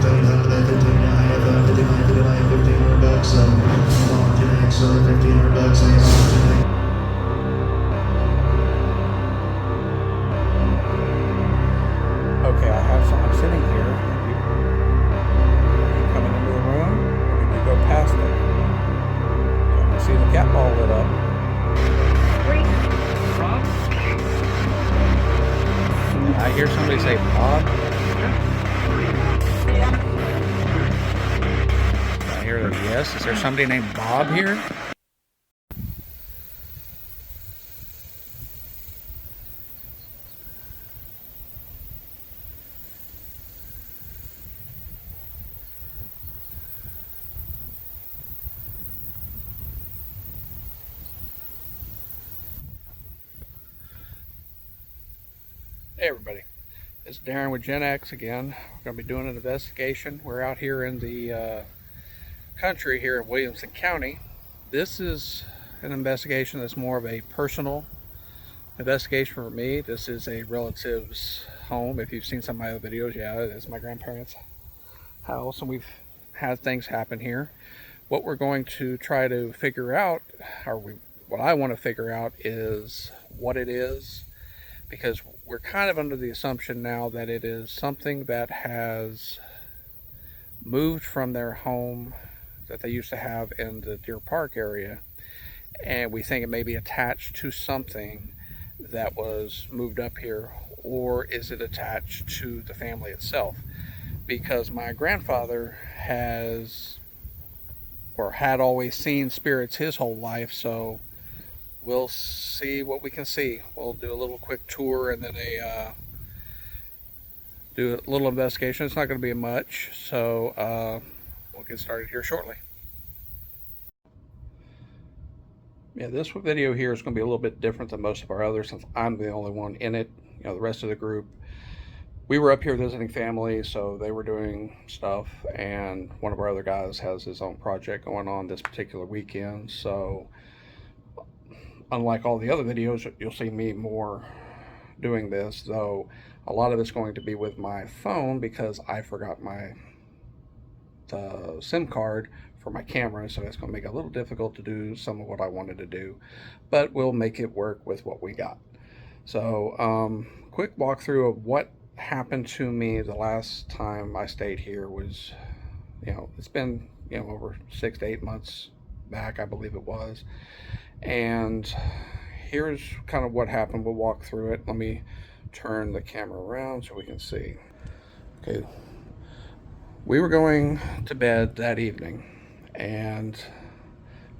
Okay, I have someone sitting here. You coming into the room, or did you go past it? So I can see the cat ball lit up. I hear somebody say Bob. I hear that. Yes. Is there somebody named Bob here? Hey everybody, it's Darren with Gen X again. We're going to be doing an investigation. We're out here in the country here in Williamson County. This is an investigation that's more of a personal investigation for me. This is a relative's home. If you've seen some of my other videos, yeah, it's my grandparents' house, and we've had things happen here. What we're going to try to figure out, what I want to figure out, is what it is, because we're kind of under the assumption now that it is something that has moved from their home that they used to have in the Deer Park area, and we think it may be attached to something that was moved up here, or is it attached to the family itself? Because my grandfather has, or had always seen spirits his whole life, so we'll see what we can see. We'll do a little quick tour and then do a little investigation. It's not going to be much, so we'll get started here shortly. Yeah, this video here is going to be a little bit different than most of our others, since I'm the only one in it. You know, the rest of the group, we were up here visiting family, so they were doing stuff, and one of our other guys has his own project going on this particular weekend. So unlike all the other videos, you'll see me more doing this, though a lot of it's going to be with my phone because I forgot my SIM card for my camera, so it's going to make it a little difficult to do some of what I wanted to do, but we'll make it work with what we got. So quick walkthrough of what happened to me the last time I stayed here was, it's been over 6 to 8 months back, I believe it was. And here's kind of what happened. We'll walk through it. Let me turn the camera around so we can see. Okay, we were going to bed that evening, and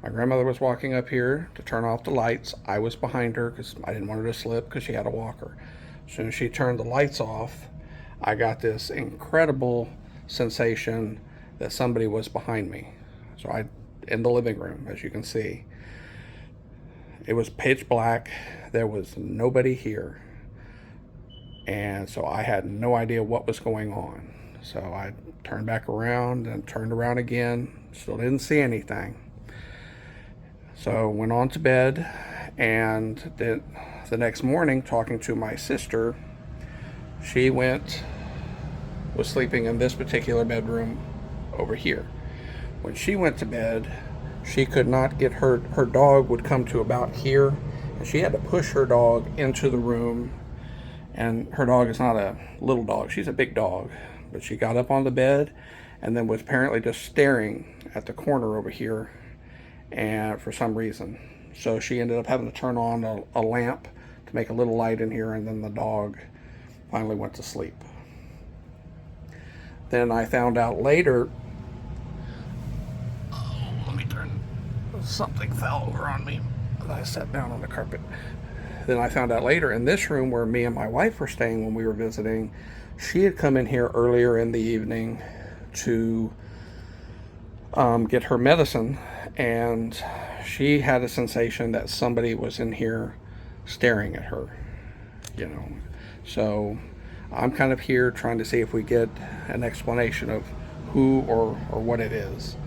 my grandmother was walking up here to turn off the lights. I was behind her because I didn't want her to slip because she had a walker. As soon as she turned the lights off, I got this incredible sensation that somebody was behind me. So in the living room, as you can see, it was pitch black. There was nobody here. And so I had no idea what was going on. So I turned back around and turned around again. Still didn't see anything. So went on to bed, and then the next morning, talking to my sister, she was sleeping in this particular bedroom over here. When she went to bed, she could not get her dog would come to about here, and she had to push her dog into the room. And her dog is not a little dog, she's a big dog, but she got up on the bed and then was apparently just staring at the corner over here, and for some reason, so she ended up having to turn on a lamp to make a little light in here, and then the dog finally went to sleep. Then I found out later, something fell over on me and I sat down on the carpet. Then I found out later, in this room where me and my wife were staying when we were visiting, she had come in here earlier in the evening to get her medicine, and she had a sensation that somebody was in here staring at her, So I'm kind of here trying to see if we get an explanation of who or what it is.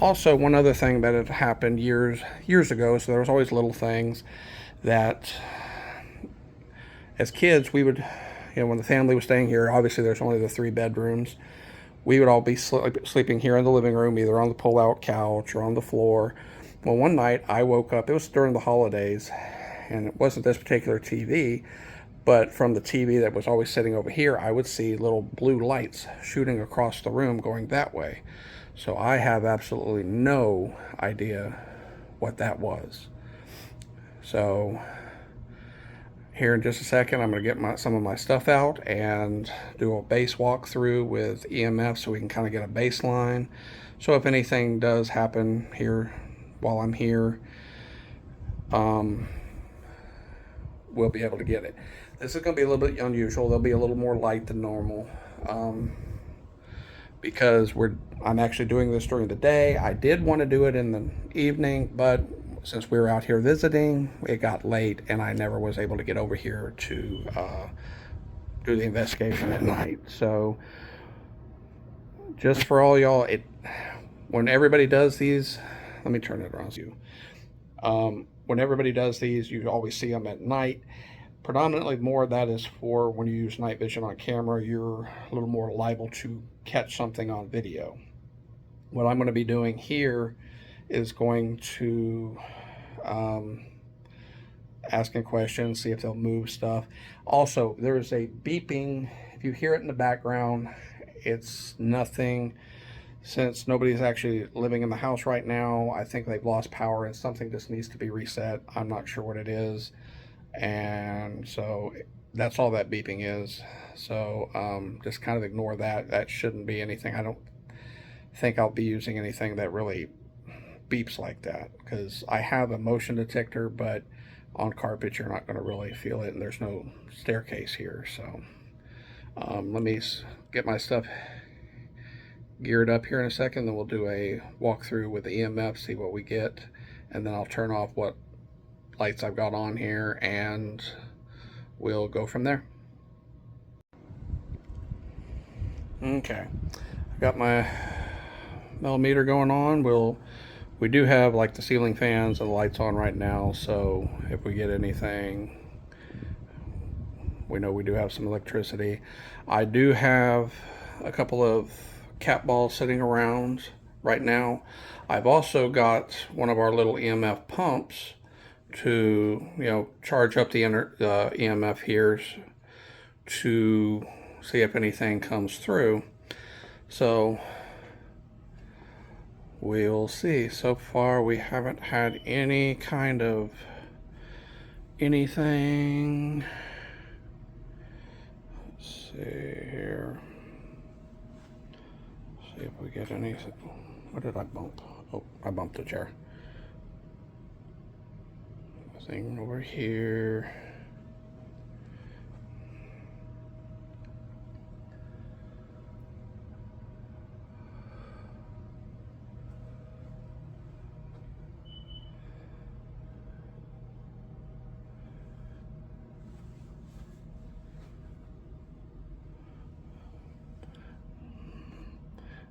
Also, one other thing that had happened years ago, so there was always little things that, as kids, we would, when the family was staying here, obviously there's only the 3 bedrooms. we would all be sleeping here in the living room, either on the pull-out couch or on the floor. Well, one night I woke up, it was during the holidays, and it wasn't this particular TV, but from the TV that was always sitting over here, I would see little blue lights shooting across the room going that way. So I have absolutely no idea what that was. So here in just a second, I'm going to get some of my stuff out and do a base walkthrough with EMF so we can kind of get a baseline. So if anything does happen here while I'm here, we'll be able to get it. This is going to be a little bit unusual. There'll be a little more light than normal because I'm actually doing this during the day. I did want to do it in the evening, but since we were out here visiting, it got late and I never was able to get over here to do the investigation at night. So just for all y'all, when everybody does these, let me turn it around to you. When everybody does these, you always see them at night. Predominantly more of that is for when you use night vision on camera, you're a little more liable to catch something on video. What I'm going to be doing here is going to asking questions, see if they'll move stuff. Also, there's a beeping. If you hear it in the background, it's nothing. Since nobody's actually living in the house right now, I think they've lost power and something just needs to be reset. I'm not sure what it is. And so that's all that beeping is. So just kind of ignore that. That shouldn't be anything. I don't think I'll be using anything that really beeps like that, because I have a motion detector, but on carpet you're not going to really feel it, and there's no staircase here. So let me get my stuff geared up here in a second, then we'll do a walkthrough with the EMF, see what we get, and then I'll turn off what lights I've got on here and we'll go from there. Okay, I've got my millimeter going on. We do have like the ceiling fans and the lights on right now, so if we get anything, we know we do have some electricity. I do have a couple of cat balls sitting around right now. I've also got one of our little EMF pumps to, charge up the EMF here to see if anything comes through. So we'll see. So far we haven't had any kind of anything. Let's see here. See if we get anything. What did I bump? Oh, I bumped the chair. Thing over here.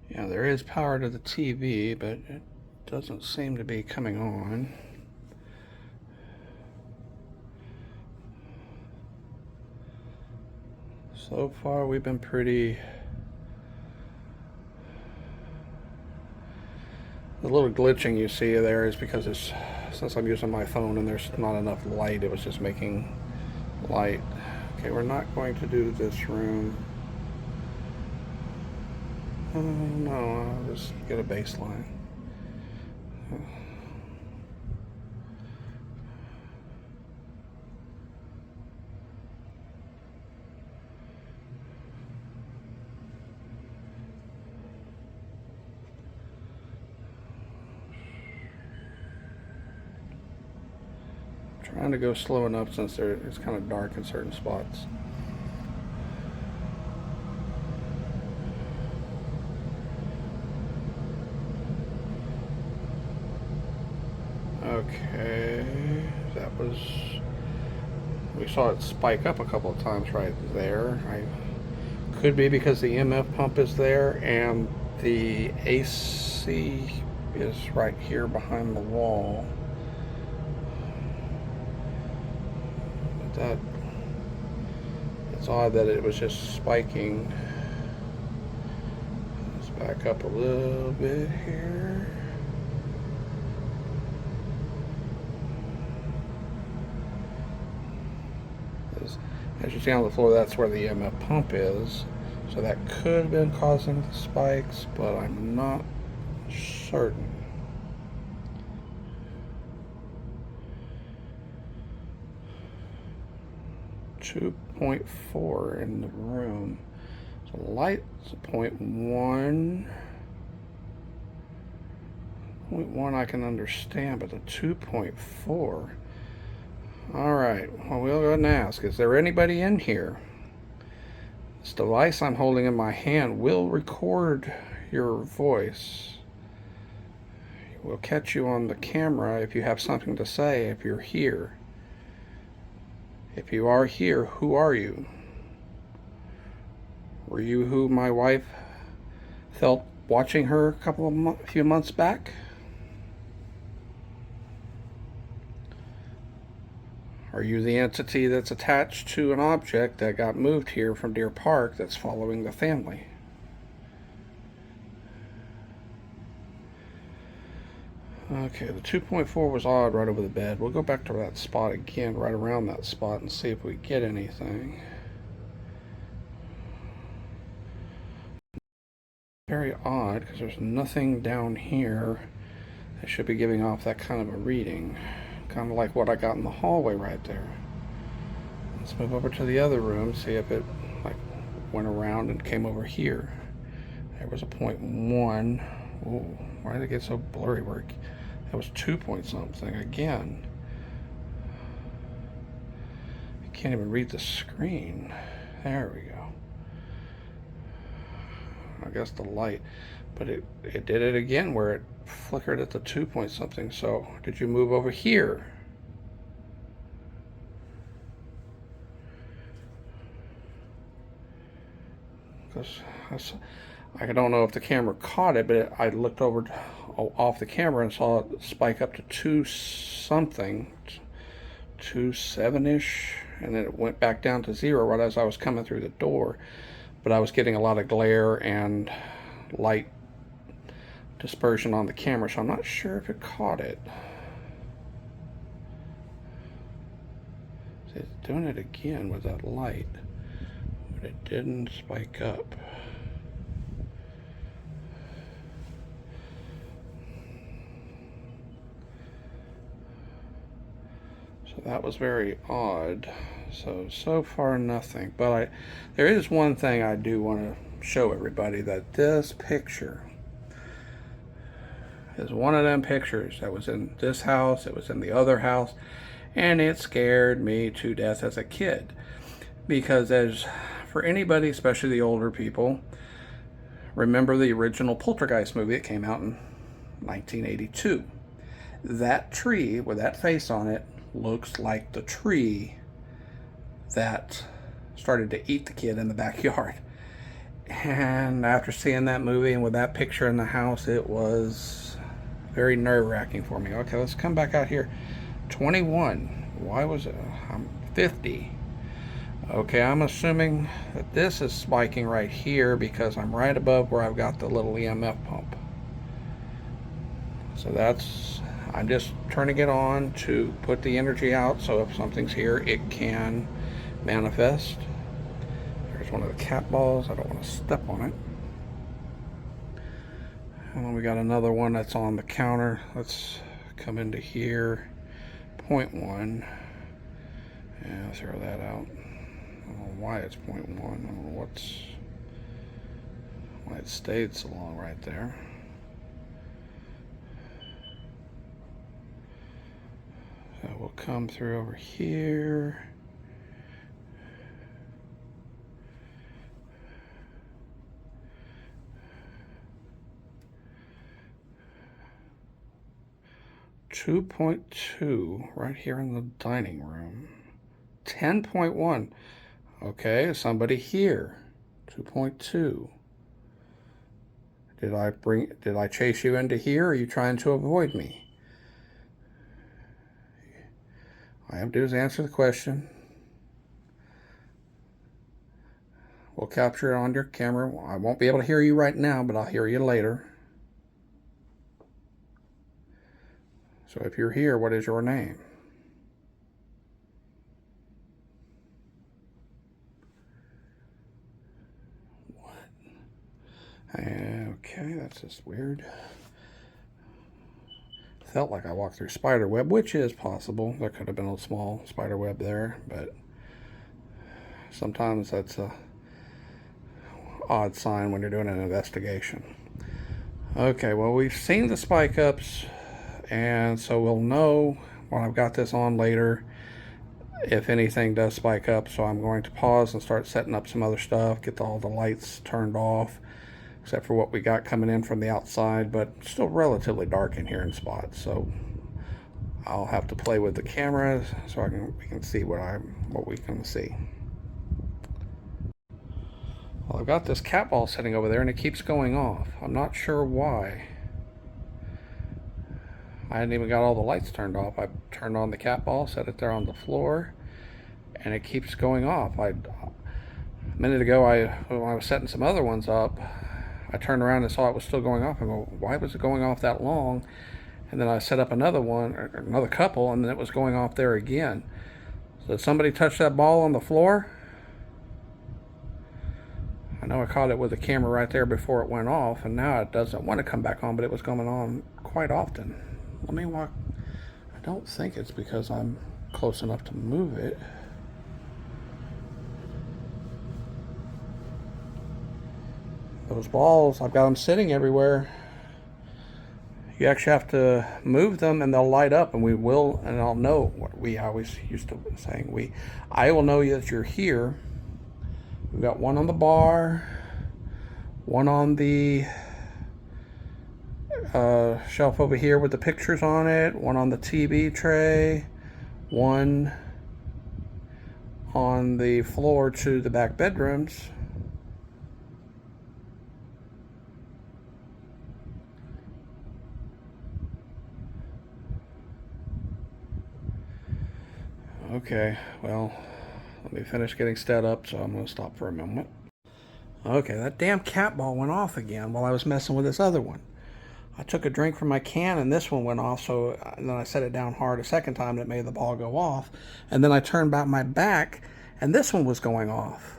Yeah, there is power to the TV, but it doesn't seem to be coming on. So far we've been pretty... The little glitching you see there is because since I'm using my phone and there's not enough light, it was just making light. Okay, we're not going to do this room. No, I'll just get a baseline. Trying to go slow enough since it's kind of dark in certain spots. Okay, we saw it spike up a couple of times right there. Could be because the EMF pump is there and the AC is right here behind the wall. But it's odd that it was just spiking. Back up a little bit here. As you see on the floor, that's where the EMF pump is. So that could have been causing the spikes, but I'm not certain. .4 in the room. So light's 0.1. 0.1 I can understand, but the 2.4. Alright, well, we'll go ahead and ask, is there anybody in here? This device I'm holding in my hand will record your voice. It will catch you on the camera if you have something to say, if you're here. If you are here, who are you? Were you who my wife felt watching her a few months back? Are you the entity that's attached to an object that got moved here from Deer Park that's following the family? Okay, the 2.4 was odd right over the bed. We'll go back to that spot again, right around that spot, and see if we get anything. Very odd, because there's nothing down here that should be giving off that kind of a reading. Kind of like what I got in the hallway right there. Let's move over to the other room, see if it like went around and came over here. There was a 0.1. Ooh, why did it get so blurry? That was 2 point something again. I can't even read the screen. There we go. I guess the light, but it did it again where it flickered at the 2 point something. So did you move over here? Because I don't know if the camera caught it, but I looked over off the camera and saw it spike up to 2 something, 2.7-ish, and then it went back down to 0 right as I was coming through the door. But I was getting a lot of glare and light dispersion on the camera, so I'm not sure if it caught it. It's doing it again with that light, but it didn't spike up. So that was very odd. So far nothing, but there is one thing I do want to show everybody, that this picture is one of them pictures that was in this house, it was in the other house, and it scared me to death as a kid. Because as for anybody, especially the older people, remember the original Poltergeist movie that came out in 1982. That tree with that face on it looks like the tree that started to eat the kid in the backyard. And after seeing that movie and with that picture in the house, it was very nerve-wracking for me. Okay, let's come back out here. 21. Why was it? I'm 50. Okay, I'm assuming that this is spiking right here because I'm right above where I've got the little EMF pump. So I'm just turning it on to put the energy out, so if something's here, it can manifest. There's one of the cat balls. I don't want to step on it. And then we got another one that's on the counter. Let's come into here. 0.1. Yeah, throw that out. I don't know why it's 0.1. I don't know why it stayed so long right there. So we'll come through over here. .2 right here in the dining room. 10.1. Okay, somebody here. 2.2. Did I chase you into here, or are you trying to avoid me? All I have to do is answer the question. We'll capture it on your camera. I won't be able to hear you right now, but I'll hear you later. So if you're here, what is your name? Okay, that's just weird. Felt like I walked through spider web, which is possible. There could have been a small spider web there, but sometimes that's a odd sign when you're doing an investigation. Okay, well, we've seen the spike ups, and so we'll know when I've got this on later if anything does spike up. So I'm going to pause and start setting up some other stuff, get all the lights turned off, except for what we got coming in from the outside, but still relatively dark in here in spots. So I'll have to play with the camera so we can see what we can see. Well, I've got this cat ball sitting over there and it keeps going off. I'm not sure why. I hadn't even got all the lights turned off. I turned on the cat ball, set it there on the floor, and it keeps going off. A minute ago, when I was setting some other ones up, I turned around and saw it was still going off. I go, why was it going off that long? And then I set up another one, or another couple, and then it was going off there again. So did somebody touch that ball on the floor? I know I caught it with the camera right there before it went off, and now it doesn't want to come back on, but it was coming on quite often. Let me walk. I don't think it's because I'm close enough to move it. Those balls, I've got them sitting everywhere. You actually have to move them and they'll light up, and I'll know what we always used to saying. I will know that you're here. We've got one on the bar, one on the shelf over here with the pictures on it, one on the TV tray, one on the floor to the back bedrooms. Okay, well, let me finish getting set up, so I'm going to stop for a moment. Okay, that damn cat ball went off again while I was messing with this other one. I took a drink from my can and this one went off, and then I set it down hard a second time and it made the ball go off. And then I turned back my back and this one was going off.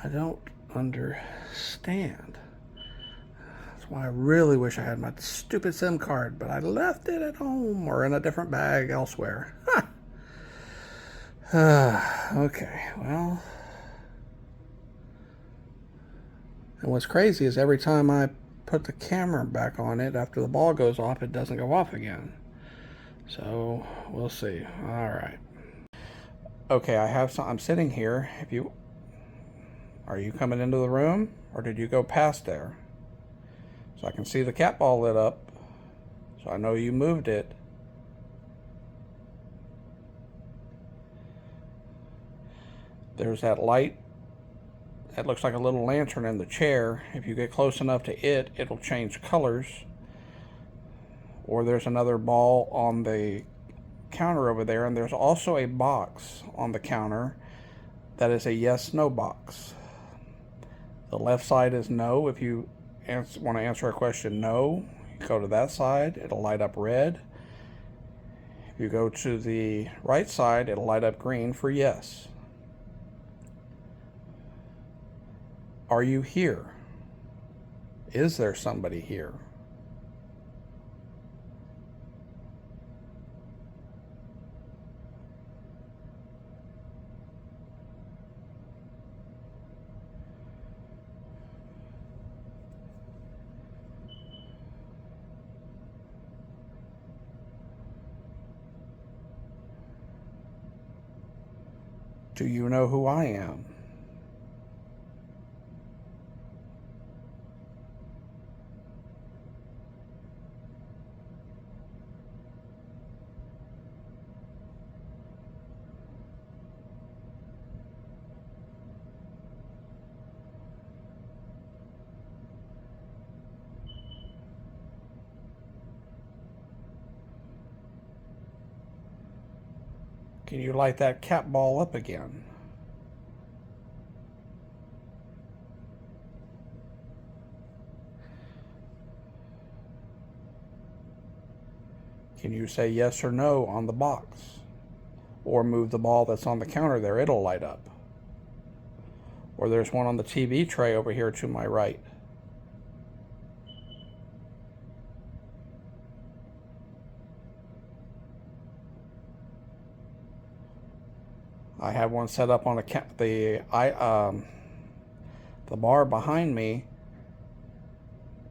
I don't understand. That's why I really wish I had my stupid SIM card, but I left it at home or in a different bag elsewhere. Okay, well. And what's crazy is every time I put the camera back on it after the ball goes off, it doesn't go off again. So we'll see. All right. Okay, I'm sitting here. Are you coming into the room or did you go past there? So I can see the cat ball lit up. So I know you moved it. There's that light. It looks like a little lantern in the chair. If you get close enough to it, it'll change colors. Or there's another ball on the counter over there, and there's also a box on the counter that is a yes/no box. The left side is no. If you want to answer a question no, you go to that side, it'll light up red. If you go to the right side, it'll light up green for yes. Are you here? Is there somebody here? Do you know who I am? Can you light that cat ball up again? Can you say yes or no on the box? Or move the ball that's on the counter there, it'll light up. Or there's one on the TV tray over here to my right. I have one set up on the bar behind me,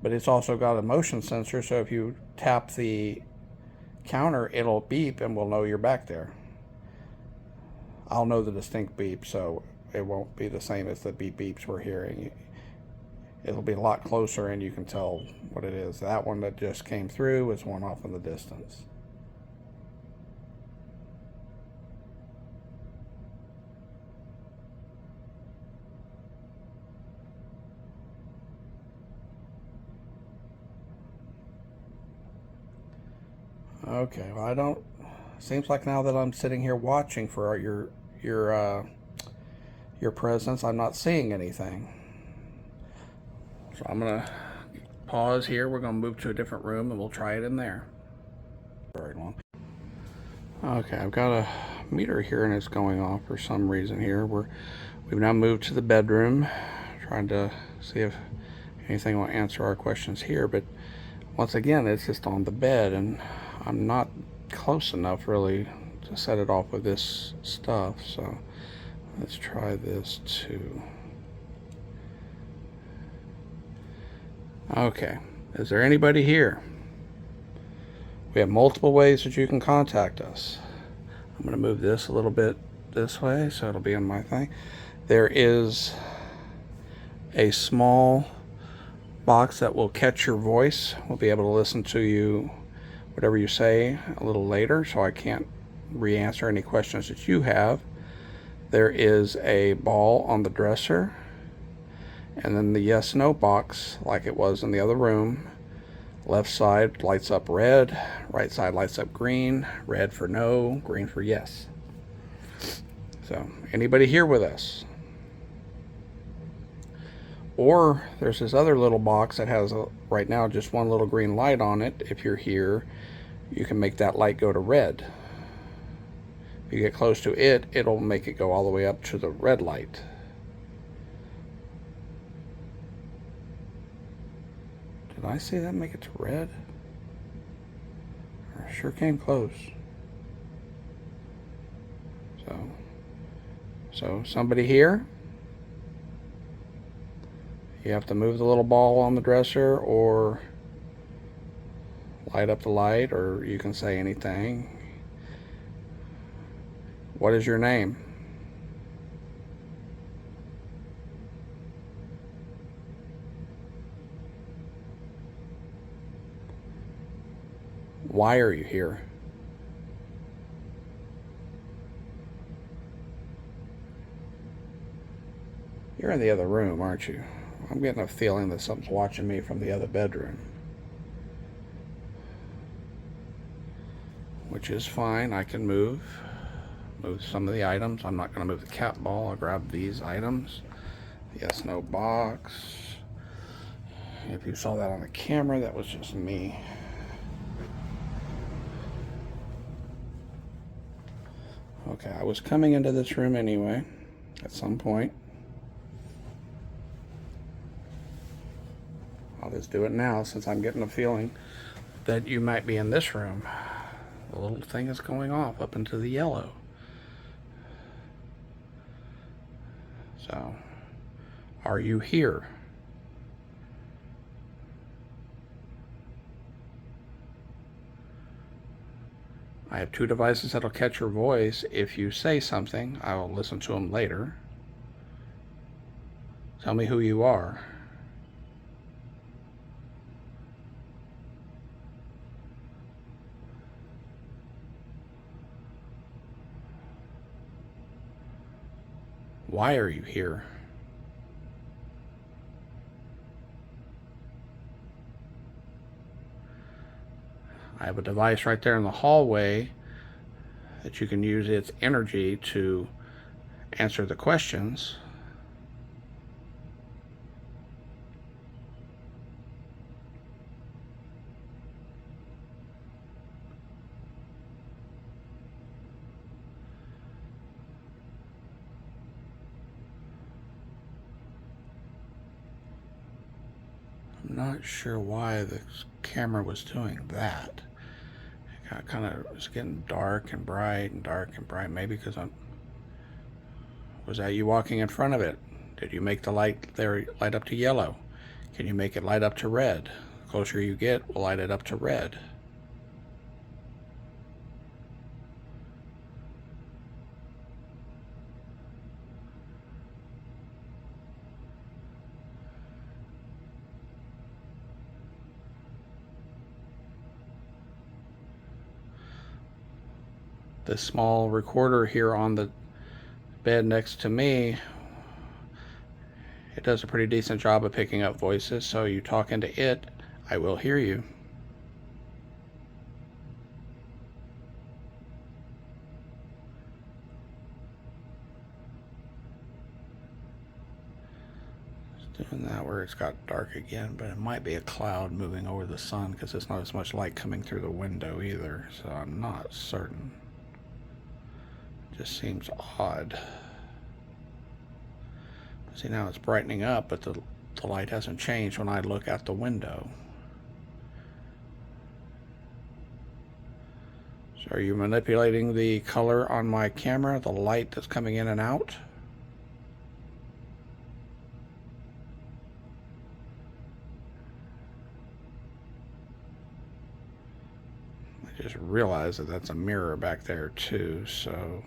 but it's also got a motion sensor, so if you tap the counter, it'll beep and we'll know you're back there. I'll know the distinct beep, so it won't be the same as the beep beeps we're hearing. It'll be a lot closer and you can tell what it is. That one that just came through is one off in the distance. Okay, well, seems like now that I'm sitting here watching for your presence, I'm not seeing anything. So I'm gonna pause here. We're gonna move to a different room and we'll try it in there. Very long. Okay, I've got a meter here and it's going off for some reason here. We've now moved to the bedroom, trying to see if anything will answer our questions here, but once again, it's just on the bed and I'm not close enough really to set it off with this stuff, so let's try this too. Okay, is there anybody here? We have multiple ways that you can contact us. I'm going to move this a little bit this way so it'll be on my thing. There is a small box that will catch your voice. We'll be able to listen to you, whatever you say, a little later, so I can't re-answer any questions that you have. There is a ball on the dresser, and then the yes/no box, like it was in the other room. Left side lights up red, right side lights up green. Red for no, green for yes. So, anybody here with us? Or there's this other little box that has right now just one little green light on it. If you're here, you can make that light go to red. If you get close to it, it'll make it go all the way up to the red light. Did I see that make it to red? I sure came close. So somebody here? You have to move the little ball on the dresser or light up the light, or you can say anything. What is your name? Why are you here? You're in the other room, aren't you? I'm getting a feeling that something's watching me from the other bedroom. Which is fine. I can move some of the items. I'm not going to move the cat ball. I'll grab these items. Yes, no box. If you saw that on the camera, that was just me. Okay, I was coming into this room anyway at some point. I'll just do it now since I'm getting a feeling that you might be in this room. The little thing is going off up into the yellow. So, are you here? I have two devices that'll catch your voice. If you say something, I will listen to them later. Tell me who you are. Why are you here? I have a device right there in the hallway that you can use its energy to answer the questions. not sure why the camera was doing that. It kind of was getting dark and bright and dark and bright. Maybe because was that you walking in front of it? Did you make the light there light up to yellow? Can you make it light up to red? The closer you get, we'll light it up to red. This small recorder here on the bed next to me, it does a pretty decent job of picking up voices, so you talk into it, I will hear you. It's doing that where it's got dark again, but it might be a cloud moving over the sun because there's not as much light coming through the window either, so I'm not certain. Just seems odd. See, now it's brightening up, but the light hasn't changed when I look out the window. So are you manipulating the color on my camera, the light that's coming in and out? I just realized that that's a mirror back there too, so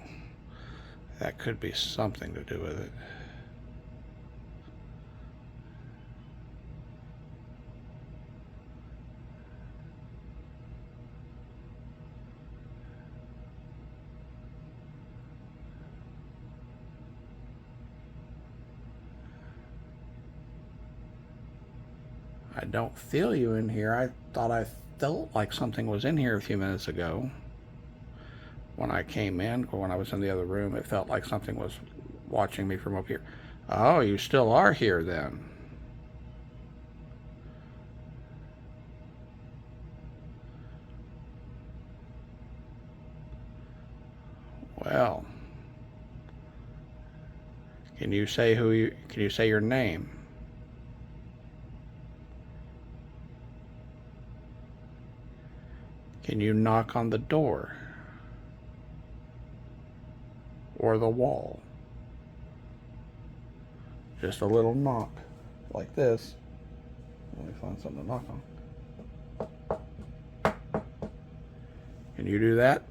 that could be something to do with it. I don't feel you in here. I thought I felt like something was in here a few minutes ago. When I came in, or when I was in the other room, it felt like something was watching me from up here. Oh, you still are here then. Well, can you say your name? Can you knock on the door? Or the wall? Just a little knock, like this. Let me find something to knock on. Can you do that?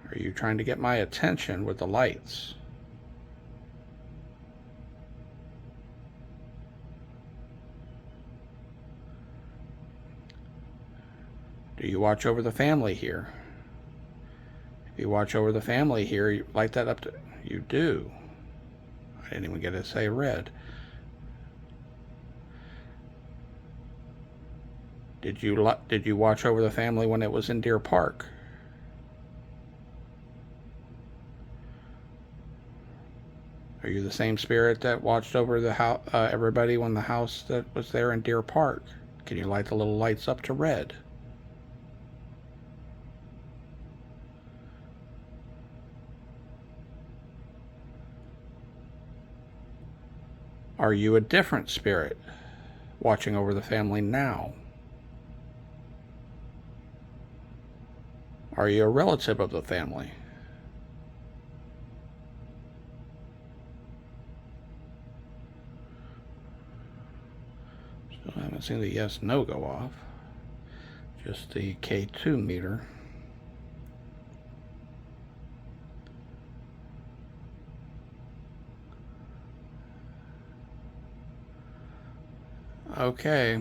Are you trying to get my attention with the lights? Do you watch over the family here? If you watch over the family here, you light that up to... You do. I didn't even get to say red. Did you watch over the family when it was in Deer Park? Are you the same spirit that watched over the house, everybody when the house that was there in Deer Park? Can you light the little lights up to red? Are you a different spirit watching over the family now? Are you a relative of the family? Still haven't seen the yes no go off. Just the K2 meter. Okay.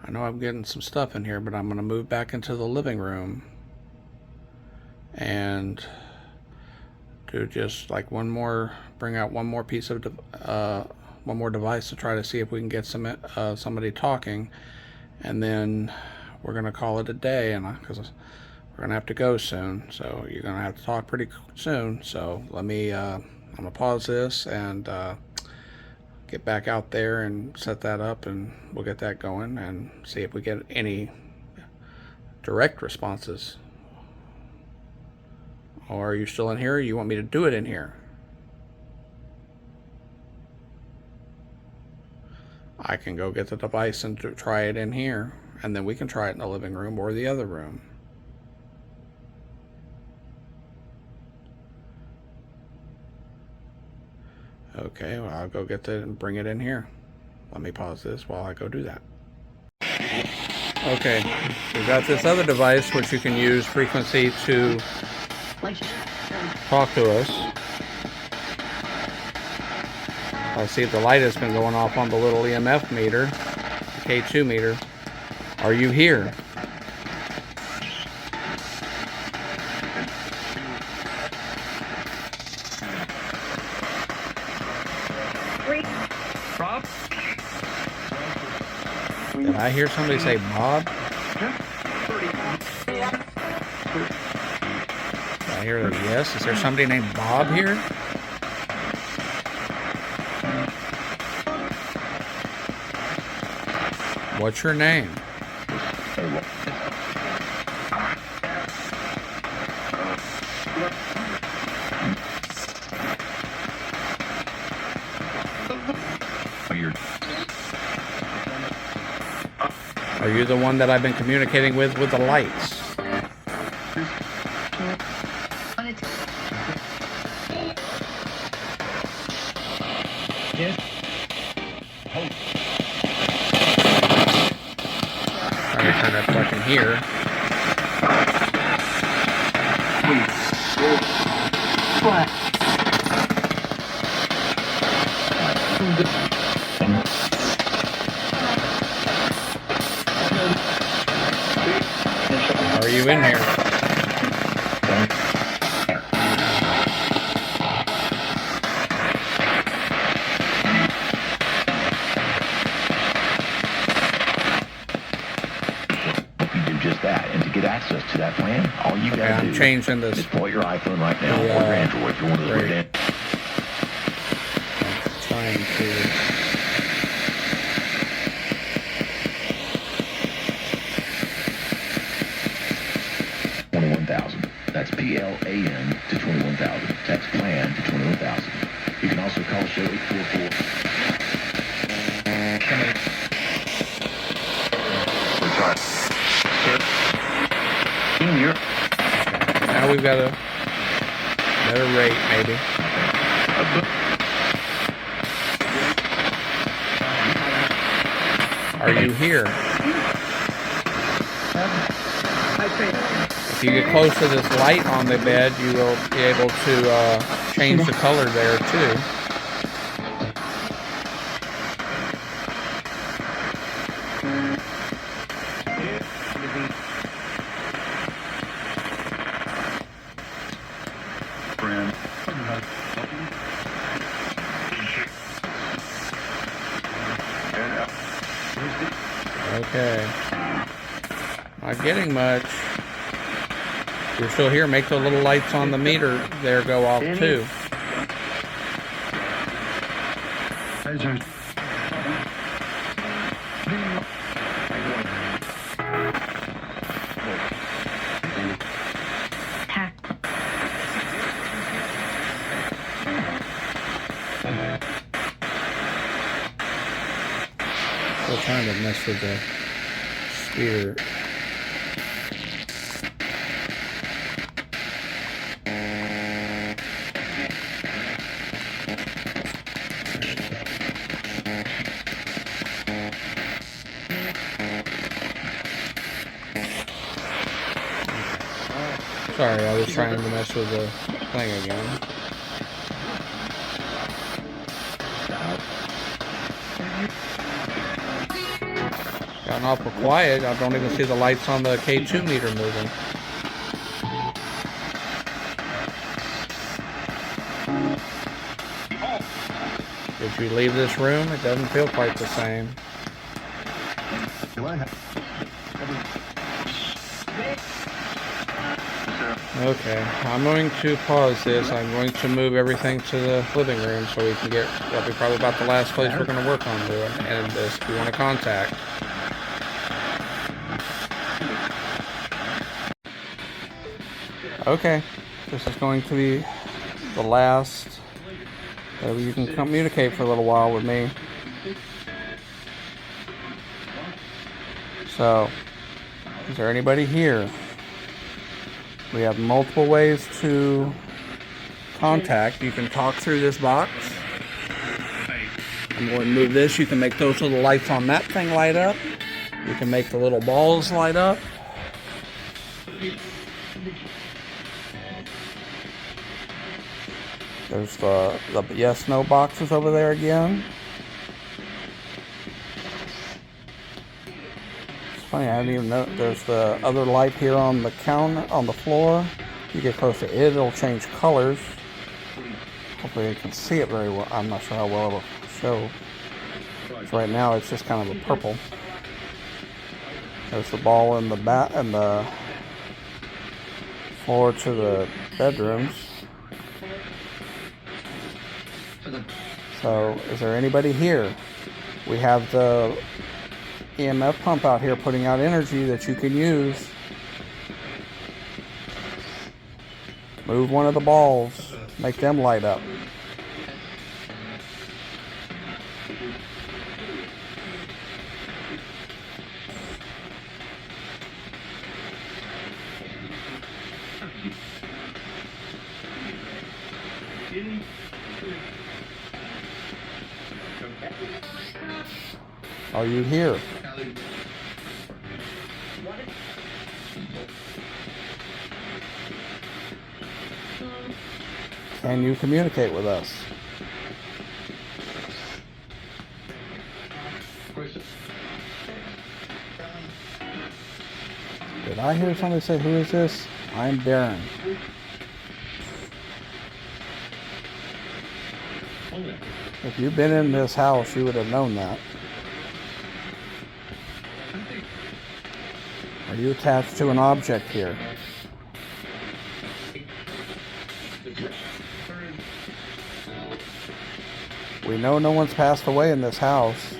I know I'm getting some stuff in here, but I'm going to move back into the living room and do just like bring out one more piece of, one more device to try to see if we can get somebody talking, and then we're going to call it a day, and because we're going to have to go soon, so you're going to have to talk pretty soon. So I'm going to pause this and get back out there and set that up, and we'll get that going and see if we get any direct responses. Or are you still in here, or you want me to do it in here? I can go get the device and try it in here, and then we can try it in the living room or the other room. Okay, well, I'll go get it and bring it in here. Let me pause this while I go do that. Okay, we've got this other device which you can use frequency to talk to us. I see the light has been going off on the little EMF meter, the K2 meter. Are you here? Bob? Did I hear somebody say Bob? Did I hear a yes? Is there somebody named Bob here? What's your name? Are you the one that I've been communicating with the lights? Yes. Trying to turn up so I can hear. What? Are you in here? You do just that, and to get access to that plan, all you gotta do I'm changing this. is pull your iPhone right now, or your Android if you're one of those Right. weird Trying to. $21,000. That's PLAN to 21,000. Text plan to 21,000. You can also call show 844. Now we've got a better rate, maybe. Are you here? If you get close to this light on the bed, you will be able to change the color there too. Okay. Not getting much. You're still here. Make the little lights on the meter there go off too. Still trying to mess with the speeder. Sorry, I was trying to mess with the thing again. Gotten awful quiet. I don't even see the lights on the K2 meter moving. Did you leave this room? It doesn't feel quite the same. Okay, I'm going to pause this. I'm going to move everything to the living room so we can get, that'll be probably about the last place we're going to work on doing. And this, if you want to contact. Okay, this is going to be the last that you can communicate for a little while with me. So, is there anybody here? We have multiple ways to contact. You can talk through this box. I'm going to move this. You can make those little lights on that thing light up. You can make the little balls light up. There's the yes no boxes over there again. It's funny, I didn't even know there's the other light here on the counter on the floor. If you get close to it, it'll change colors. Hopefully you can see it very well. I'm not sure how well it'll show. So right now it's just kind of a purple. There's the ball in the bat and the floor to the bedrooms. So, is there anybody here? We have the EMF pump out here putting out energy that you can use. Move one of the balls, make them light up. Are you here? Can you communicate with us? Did I hear somebody say, who is this? I'm Darren. If you've been in this house, you would have known that. Are you attached to an object here? We know no one's passed away in this house.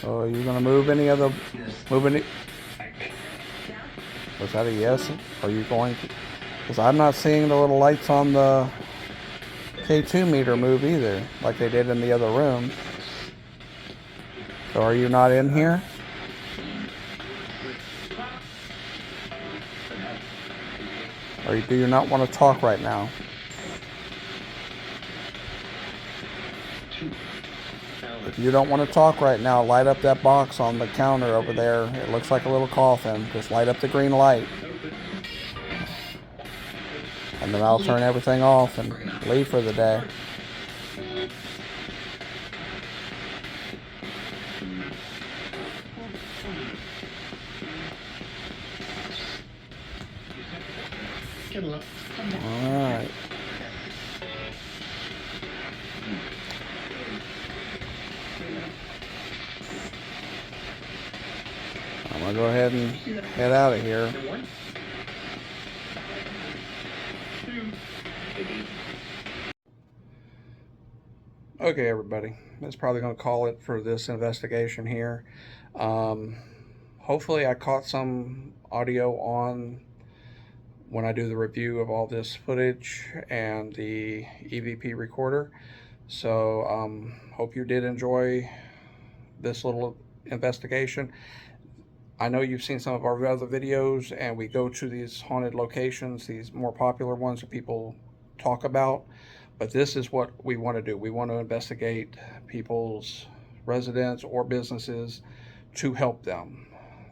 So are you going to move any? Was that a yes? Are you going to? Because I'm not seeing the little lights on the K2 meter move either, like they did in the other room. So are you not in here? Or do you not want to talk right now? If you don't want to talk right now, light up that box on the counter over there. It looks like a little coffin. Just light up the green light. And then I'll turn everything off and leave for the day. Alright. I'm going to go ahead and head out of here. Okay, everybody. That's probably going to call it for this investigation here. Hopefully I caught some audio on when I do the review of all this footage and the EVP recorder. So hope you did enjoy this little investigation. I know you've seen some of our other videos, and we go to these haunted locations, these more popular ones that people talk about, but this is what we want to do. We want to investigate people's residence or businesses to help them.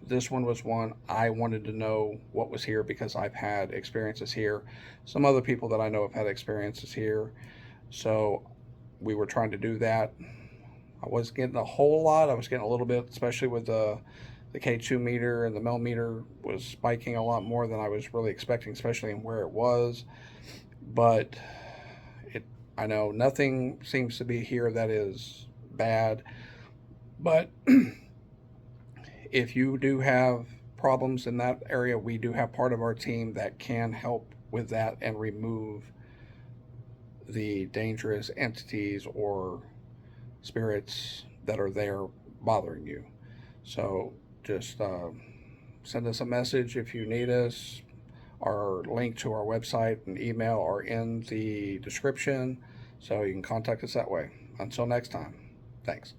This one was one I wanted to know what was here because I've had experiences here. Some other people that I know have had experiences here. So we were trying to do that. I wasn't getting a whole lot. I was getting a little bit, especially with the K2 meter, and the millimeter was spiking a lot more than I was really expecting, especially in where it was. But it, I know nothing seems to be here that is bad. But if you do have problems in that area, we do have part of our team that can help with that and remove the dangerous entities or spirits that are there bothering you. So just send us a message if you need us. Our link to our website and email are in the description, so you can contact us that way. Until next time, thanks.